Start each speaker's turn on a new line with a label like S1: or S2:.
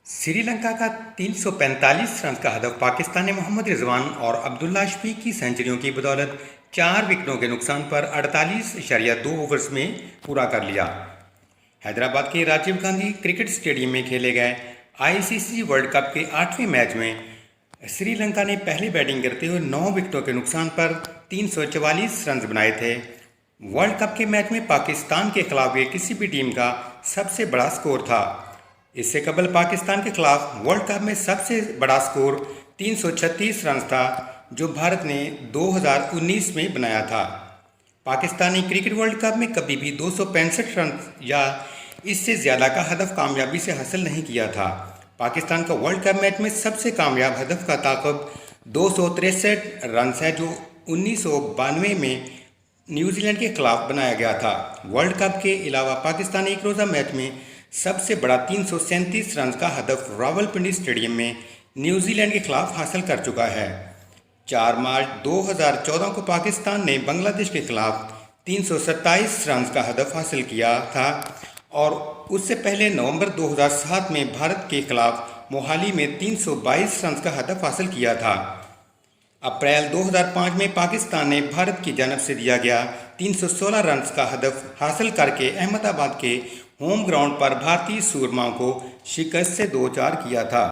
S1: श्रीलंका का 345 रन का हदफ पाकिस्तान ने मोहम्मद रिजवान और अब्दुल्ला शफीक की सेंचुरियों की बदौलत 4 विकेटों के नुकसान पर 48.2 ओवर्स में पूरा कर लिया। हैदराबाद के राजीव गांधी क्रिकेट स्टेडियम में खेले गए आईसीसी वर्ल्ड कप के 8वें मैच में श्रीलंका ने पहले बैटिंग करते हुए 9 विकेटों के नुकसान पर 344 रन बनाए थे। वर्ल्ड कप के मैच में पाकिस्तान के खिलाफ ये किसी भी टीम का सबसे बड़ा स्कोर था। इससे कबल पाकिस्तान के खिलाफ वर्ल्ड कप में सबसे बड़ा स्कोर 336 रन था, जो भारत ने 2019 में बनाया था। पाकिस्तानी क्रिकेट वर्ल्ड कप में कभी भी 265 रन या इससे ज़्यादा का हदफ कामयाबी से हासिल नहीं किया था। पाकिस्तान का वर्ल्ड कप मैच में सबसे कामयाब हदफ का ताक़ब 263 रन है, जो 1992 में न्यूजीलैंड के खिलाफ बनाया गया था। वर्ल्ड कप के अलावा पाकिस्तान एक रोज़ा मैच में सबसे बड़ा 337 रन का हदफ रावलपिंडी स्टेडियम में न्यूजीलैंड के खिलाफ हासिल कर चुका है। 4 मार्च 2014 को पाकिस्तान ने बांग्लादेश के खिलाफ 327 रन का हदफ हासिल किया था और उससे पहले नवंबर 2007 में भारत के खिलाफ मोहाली में 322 रन का हदफ हासिल किया था। अप्रैल 2005 में पाकिस्तान ने भारत की जानब से दिया गया 316 रन का हदफ हासिल करके अहमदाबाद के होम ग्राउंड पर भारतीय सूरमाओं को शिकस्त से 2-4 किया था।